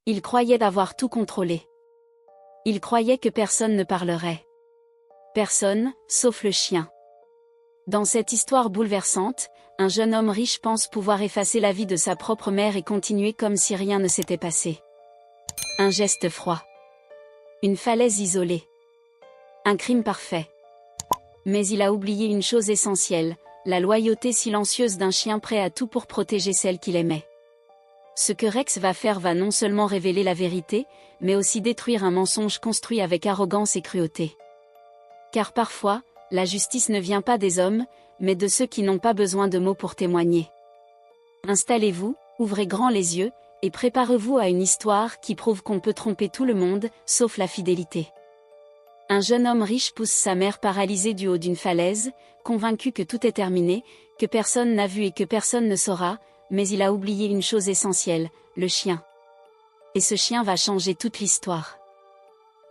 Il croyait avoir tout contrôlé. Il croyait que personne ne parlerait. Personne, sauf le chien. Dans cette histoire bouleversante, un jeune homme riche pense pouvoir effacer la vie de sa propre mère et continuer comme si rien ne s'était passé. Un geste froid. Une falaise isolée. Un crime parfait. Mais il a oublié une chose essentielle, la loyauté silencieuse d'un chien prêt à tout pour protéger celle qu'il aimait. Ce que Rex va faire va non seulement révéler la vérité, mais aussi détruire un mensonge construit avec arrogance et cruauté. Car parfois, la justice ne vient pas des hommes, mais de ceux qui n'ont pas besoin de mots pour témoigner. Installez-vous, ouvrez grand les yeux, et préparez-vous à une histoire qui prouve qu'on peut tromper tout le monde, sauf la fidélité. Un jeune homme riche pousse sa mère paralysée du haut d'une falaise, convaincu que tout est terminé, que personne n'a vu et que personne ne saura, mais il a oublié une chose essentielle, le chien. Et ce chien va changer toute l'histoire.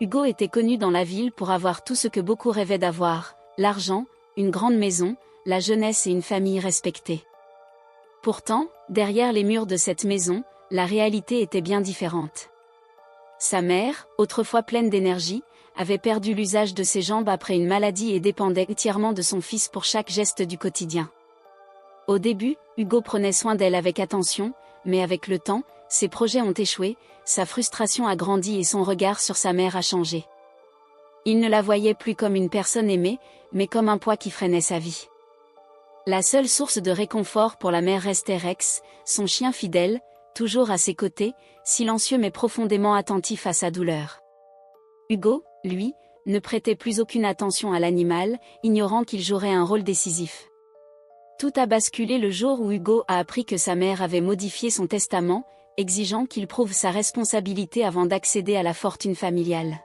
Hugo était connu dans la ville pour avoir tout ce que beaucoup rêvaient d'avoir, l'argent, une grande maison, la jeunesse et une famille respectée. Pourtant, derrière les murs de cette maison, la réalité était bien différente. Sa mère, autrefois pleine d'énergie, avait perdu l'usage de ses jambes après une maladie et dépendait entièrement de son fils pour chaque geste du quotidien. Au début, Hugo prenait soin d'elle avec attention, mais avec le temps, ses projets ont échoué, sa frustration a grandi et son regard sur sa mère a changé. Il ne la voyait plus comme une personne aimée, mais comme un poids qui freinait sa vie. La seule source de réconfort pour la mère restait Rex, son chien fidèle, toujours à ses côtés, silencieux mais profondément attentif à sa douleur. Hugo, lui, ne prêtait plus aucune attention à l'animal, ignorant qu'il jouerait un rôle décisif. Tout a basculé le jour où Hugo a appris que sa mère avait modifié son testament, exigeant qu'il prouve sa responsabilité avant d'accéder à la fortune familiale.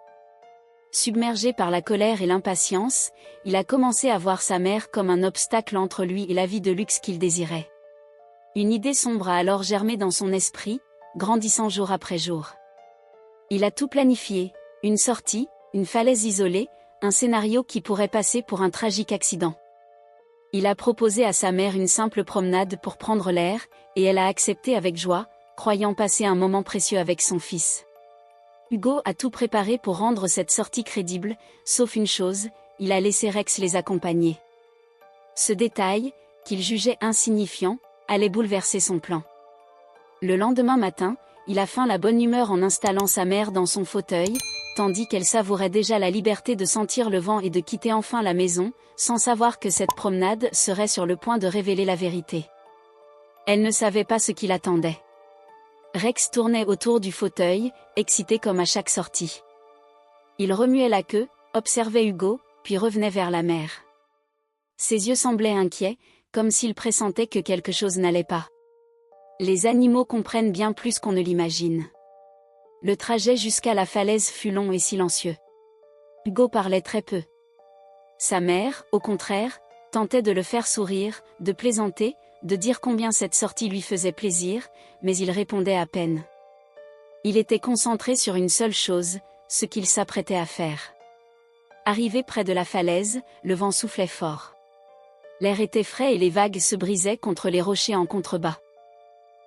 Submergé par la colère et l'impatience, il a commencé à voir sa mère comme un obstacle entre lui et la vie de luxe qu'il désirait. Une idée sombre a alors germé dans son esprit, grandissant jour après jour. Il a tout planifié, une sortie, une falaise isolée, un scénario qui pourrait passer pour un tragique accident. Il a proposé à sa mère une simple promenade pour prendre l'air, et elle a accepté avec joie, croyant passer un moment précieux avec son fils. Hugo a tout préparé pour rendre cette sortie crédible, sauf une chose, il a laissé Rex les accompagner. Ce détail, qu'il jugeait insignifiant, allait bouleverser son plan. Le lendemain matin, il a feint la bonne humeur en installant sa mère dans son fauteuil, tandis qu'elle savourait déjà la liberté de sentir le vent et de quitter enfin la maison, sans savoir que cette promenade serait sur le point de révéler la vérité. Elle ne savait pas ce qui l'attendait. Rex tournait autour du fauteuil, excité comme à chaque sortie. Il remuait la queue, observait Hugo, puis revenait vers la mère. Ses yeux semblaient inquiets, comme s'il pressentait que quelque chose n'allait pas. Les animaux comprennent bien plus qu'on ne l'imagine. Le trajet jusqu'à la falaise fut long et silencieux. Hugo parlait très peu. Sa mère, au contraire, tentait de le faire sourire, de plaisanter, de dire combien cette sortie lui faisait plaisir, mais il répondait à peine. Il était concentré sur une seule chose, ce qu'il s'apprêtait à faire. Arrivé près de la falaise, le vent soufflait fort. L'air était frais et les vagues se brisaient contre les rochers en contrebas.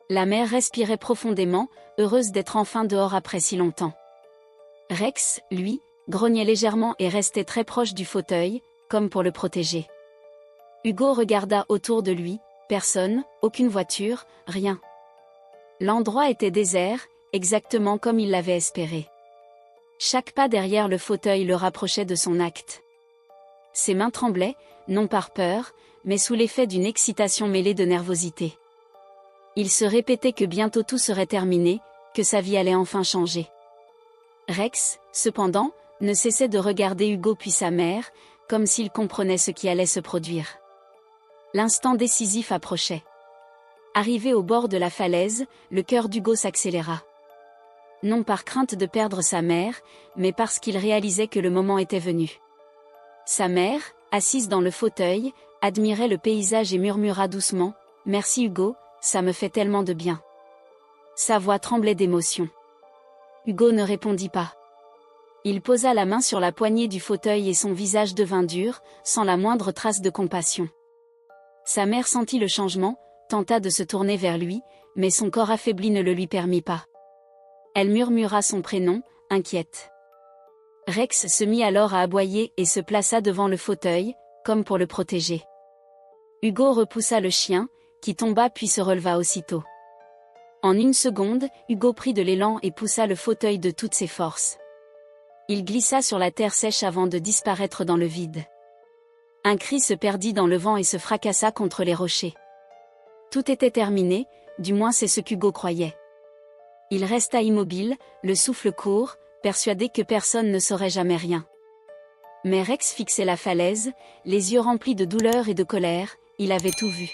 La mère respirait profondément, heureuse d'être enfin dehors après si longtemps. Rex, lui, grognait légèrement et restait très proche du fauteuil, comme pour le protéger. Hugo regarda autour de lui, personne, aucune voiture, rien. L'endroit était désert, exactement comme il l'avait espéré. Chaque pas derrière le fauteuil le rapprochait de son acte. Ses mains tremblaient, non par peur, mais sous l'effet d'une excitation mêlée de nervosité. Il se répétait que bientôt tout serait terminé, que sa vie allait enfin changer. Rex, cependant, ne cessait de regarder Hugo puis sa mère, comme s'il comprenait ce qui allait se produire. L'instant décisif approchait. Arrivé au bord de la falaise, le cœur d'Hugo s'accéléra. Non par crainte de perdre sa mère, mais parce qu'il réalisait que le moment était venu. Sa mère, assise dans le fauteuil, admirait le paysage et murmura doucement « Merci Hugo, ça me fait tellement de bien. » Sa voix tremblait d'émotion. Hugo ne répondit pas. Il posa la main sur la poignée du fauteuil et son visage devint dur, sans la moindre trace de compassion. Sa mère sentit le changement, tenta de se tourner vers lui, mais son corps affaibli ne le lui permit pas. Elle murmura son prénom, inquiète. Rex se mit alors à aboyer et se plaça devant le fauteuil, comme pour le protéger. Hugo repoussa le chien, qui tomba puis se releva aussitôt. En une seconde, Hugo prit de l'élan et poussa le fauteuil de toutes ses forces. Il glissa sur la terre sèche avant de disparaître dans le vide. Un cri se perdit dans le vent et se fracassa contre les rochers. Tout était terminé, du moins c'est ce qu'Hugo croyait. Il resta immobile, le souffle court, persuadé que personne ne saurait jamais rien. Mais Rex fixait la falaise, les yeux remplis de douleur et de colère, il avait tout vu.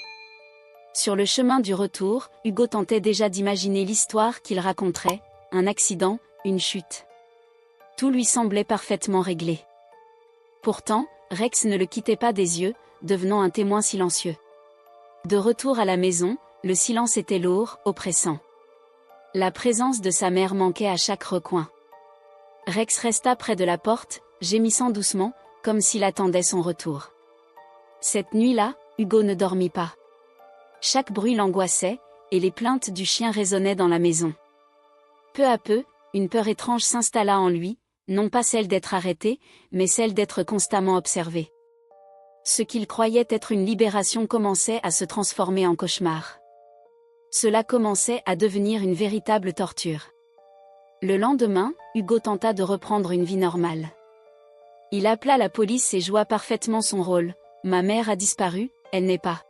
Sur le chemin du retour, Hugo tentait déjà d'imaginer l'histoire qu'il raconterait, un accident, une chute. Tout lui semblait parfaitement réglé. Pourtant, Rex ne le quittait pas des yeux, devenant un témoin silencieux. De retour à la maison, le silence était lourd, oppressant. La présence de sa mère manquait à chaque recoin. Rex resta près de la porte, gémissant doucement, comme s'il attendait son retour. Cette nuit-là, Hugo ne dormit pas. Chaque bruit l'angoissait, et les plaintes du chien résonnaient dans la maison. Peu à peu, une peur étrange s'installa en lui, non pas celle d'être arrêté, mais celle d'être constamment observé. Ce qu'il croyait être une libération commençait à se transformer en cauchemar. Cela commençait à devenir une véritable torture. Le lendemain, Hugo tenta de reprendre une vie normale. Il appela la police et joua parfaitement son rôle. « Ma mère a disparu, elle n'est pas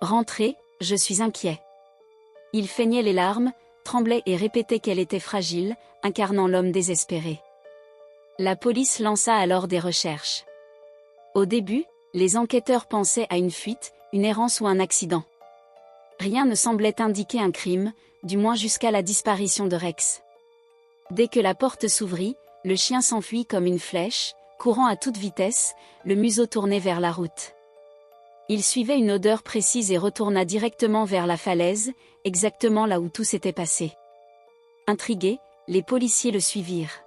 rentrée, je suis inquiet. » Il feignait les larmes, tremblait et répétait qu'elle était fragile, incarnant l'homme désespéré. La police lança alors des recherches. Au début, les enquêteurs pensaient à une fuite, une errance ou un accident. Rien ne semblait indiquer un crime, du moins jusqu'à la disparition de Rex. Dès que la porte s'ouvrit, le chien s'enfuit comme une flèche, courant à toute vitesse, le museau tourné vers la route. Il suivait une odeur précise et retourna directement vers la falaise, exactement là où tout s'était passé. Intrigués, les policiers le suivirent.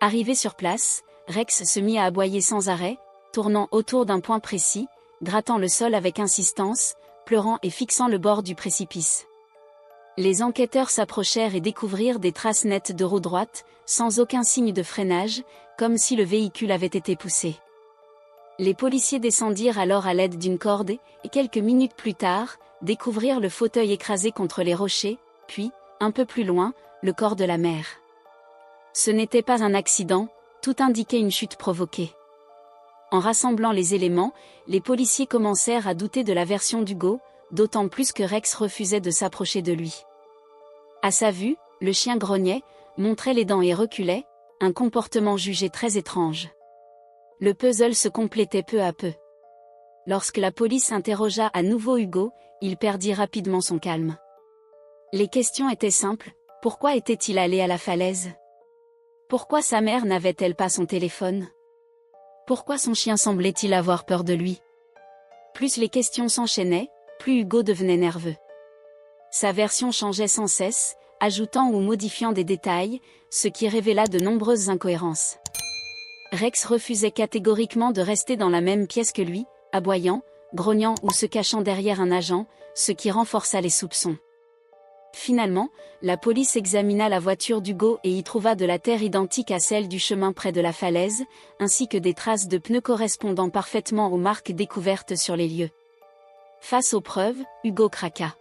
Arrivé sur place, Rex se mit à aboyer sans arrêt, tournant autour d'un point précis, grattant le sol avec insistance, pleurant et fixant le bord du précipice. Les enquêteurs s'approchèrent et découvrirent des traces nettes de roue droite, sans aucun signe de freinage, comme si le véhicule avait été poussé. Les policiers descendirent alors à l'aide d'une corde et, quelques minutes plus tard, découvrirent le fauteuil écrasé contre les rochers, puis, un peu plus loin, le corps de la mère. Ce n'était pas un accident, tout indiquait une chute provoquée. En rassemblant les éléments, les policiers commencèrent à douter de la version d'Hugo, d'autant plus que Rex refusait de s'approcher de lui. À sa vue, le chien grognait, montrait les dents et reculait, un comportement jugé très étrange. Le puzzle se complétait peu à peu. Lorsque la police interrogea à nouveau Hugo, il perdit rapidement son calme. Les questions étaient simples, pourquoi était-il allé à la falaise? Pourquoi sa mère n'avait-elle pas son téléphone? Pourquoi son chien semblait-il avoir peur de lui? Plus les questions s'enchaînaient, plus Hugo devenait nerveux. Sa version changeait sans cesse, ajoutant ou modifiant des détails, ce qui révéla de nombreuses incohérences. Rex refusait catégoriquement de rester dans la même pièce que lui, aboyant, grognant ou se cachant derrière un agent, ce qui renforça les soupçons. Finalement, la police examina la voiture d'Hugo et y trouva de la terre identique à celle du chemin près de la falaise, ainsi que des traces de pneus correspondant parfaitement aux marques découvertes sur les lieux. Face aux preuves, Hugo craqua.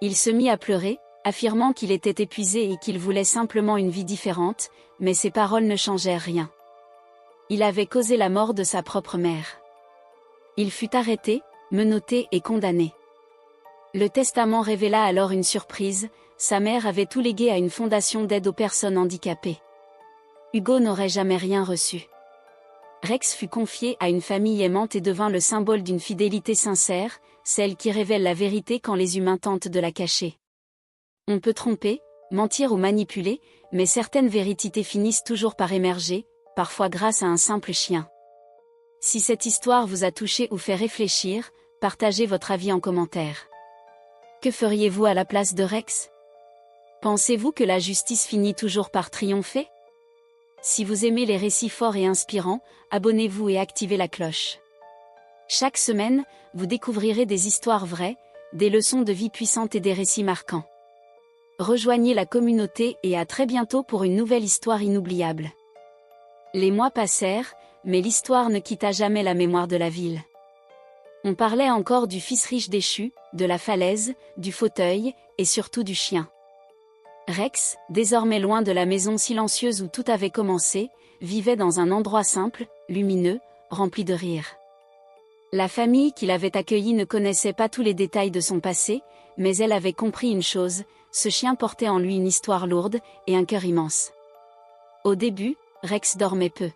Il se mit à pleurer, affirmant qu'il était épuisé et qu'il voulait simplement une vie différente, mais ses paroles ne changèrent rien. Il avait causé la mort de sa propre mère. Il fut arrêté, menotté et condamné. Le testament révéla alors une surprise, sa mère avait tout légué à une fondation d'aide aux personnes handicapées. Hugo n'aurait jamais rien reçu. Rex fut confié à une famille aimante et devint le symbole d'une fidélité sincère, celle qui révèle la vérité quand les humains tentent de la cacher. On peut tromper, mentir ou manipuler, mais certaines vérités finissent toujours par émerger, parfois grâce à un simple chien. Si cette histoire vous a touché ou fait réfléchir, partagez votre avis en commentaire. Que feriez-vous à la place de Rex? Pensez-vous que la justice finit toujours par triompher? Si vous aimez les récits forts et inspirants, abonnez-vous et activez la cloche. Chaque semaine, vous découvrirez des histoires vraies, des leçons de vie puissantes et des récits marquants. rejoignez la communauté et à très bientôt pour une nouvelle histoire inoubliable. Les mois passèrent, mais l'histoire ne quitta jamais la mémoire de la ville. On parlait encore du fils riche déchu, de la falaise, du fauteuil, et surtout du chien. Rex, désormais loin de la maison silencieuse où tout avait commencé, vivait dans un endroit simple, lumineux, rempli de rire. La famille qui l'avait accueilli ne connaissait pas tous les détails de son passé, mais elle avait compris une chose, ce chien portait en lui une histoire lourde, et un cœur immense. Au début, Rex dormait peu.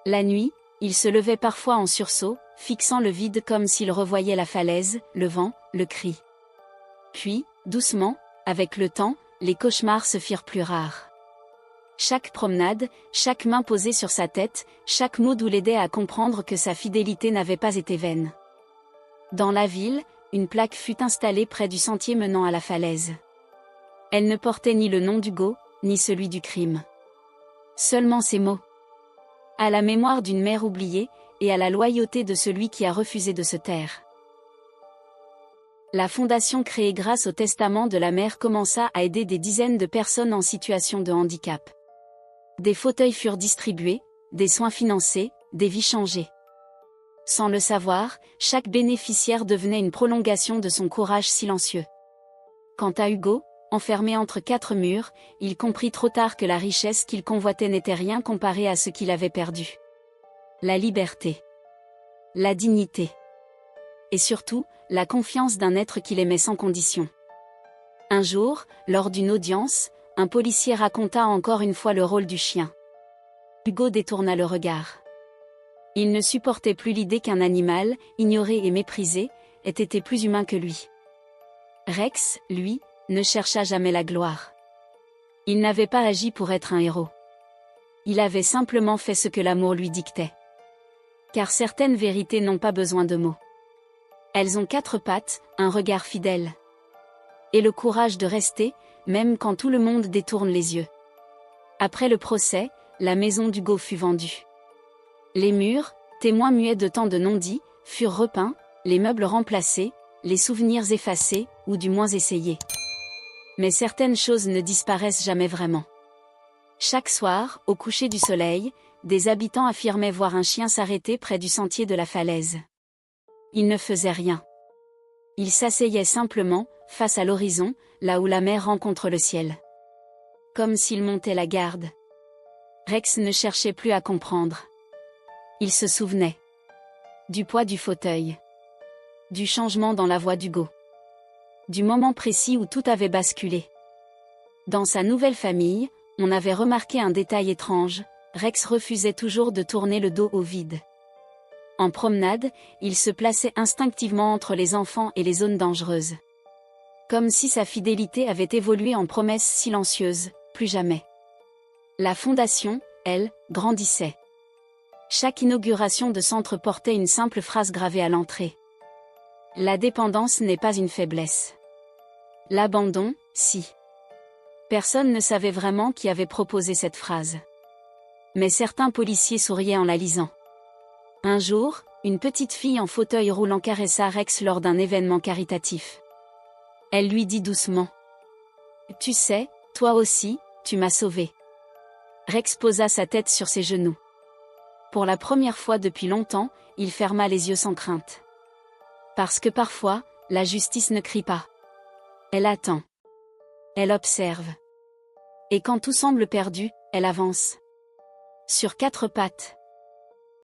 La nuit, il se levait parfois en sursaut, fixant le vide comme s'il revoyait la falaise, le vent, le cri. Puis, doucement, avec le temps, les cauchemars se firent plus rares. Chaque promenade, chaque main posée sur sa tête, chaque mot doux l'aidait à comprendre que sa fidélité n'avait pas été vaine. Dans la ville, une plaque fut installée près du sentier menant à la falaise. Elle ne portait ni le nom d'Hugo, ni celui du crime. Seulement ces mots. À la mémoire d'une mère oubliée, et à la loyauté de celui qui a refusé de se taire. La fondation créée grâce au testament de la mère commença à aider des dizaines de personnes en situation de handicap. Des fauteuils furent distribués, des soins financés, des vies changées. Sans le savoir, chaque bénéficiaire devenait une prolongation de son courage silencieux. Quant à Hugo, enfermé entre quatre murs, il comprit trop tard que la richesse qu'il convoitait n'était rien comparée à ce qu'il avait perdu. La liberté. La dignité. Et surtout, la confiance d'un être qu'il aimait sans condition. Un jour, lors d'une audience, un policier raconta encore une fois le rôle du chien. Hugo détourna le regard. Il ne supportait plus l'idée qu'un animal, ignoré et méprisé, ait été plus humain que lui. Rex, lui, ne chercha jamais la gloire. Il n'avait pas agi pour être un héros. Il avait simplement fait ce que l'amour lui dictait. Car certaines vérités n'ont pas besoin de mots. Elles ont quatre pattes, un regard fidèle. Et le courage de rester, même quand tout le monde détourne les yeux. Après le procès, la maison d'Hugo fut vendue. Les murs, témoins muets de tant de non-dits, furent repeints, les meubles remplacés, les souvenirs effacés, ou du moins essayés. Mais certaines choses ne disparaissent jamais vraiment. Chaque soir, au coucher du soleil, des habitants affirmaient voir un chien s'arrêter près du sentier de la falaise. Il ne faisait rien. Il s'asseyait simplement, face à l'horizon, là où la mer rencontre le ciel. Comme s'il montait la garde. Rex ne cherchait plus à comprendre. Il se souvenait. Du poids du fauteuil. Du changement dans la voix d'Hugo. Du moment précis où tout avait basculé. Dans sa nouvelle famille, on avait remarqué un détail étrange, Rex refusait toujours de tourner le dos au vide. En promenade, il se plaçait instinctivement entre les enfants et les zones dangereuses. Comme si sa fidélité avait évolué en promesse silencieuse, plus jamais. La fondation, elle, grandissait. Chaque inauguration de centre portait une simple phrase gravée à l'entrée. La dépendance n'est pas une faiblesse. L'abandon, si. Personne ne savait vraiment qui avait proposé cette phrase. Mais certains policiers souriaient en la lisant. Un jour, une petite fille en fauteuil roulant caressa Rex lors d'un événement caritatif. Elle lui dit doucement. « Tu sais, toi aussi, tu m'as sauvé. » Rex posa sa tête sur ses genoux. Pour la première fois depuis longtemps, il ferma les yeux sans crainte. Parce que parfois, la justice ne crie pas. Elle attend. Elle observe. Et quand tout semble perdu, elle avance. Sur quatre pattes.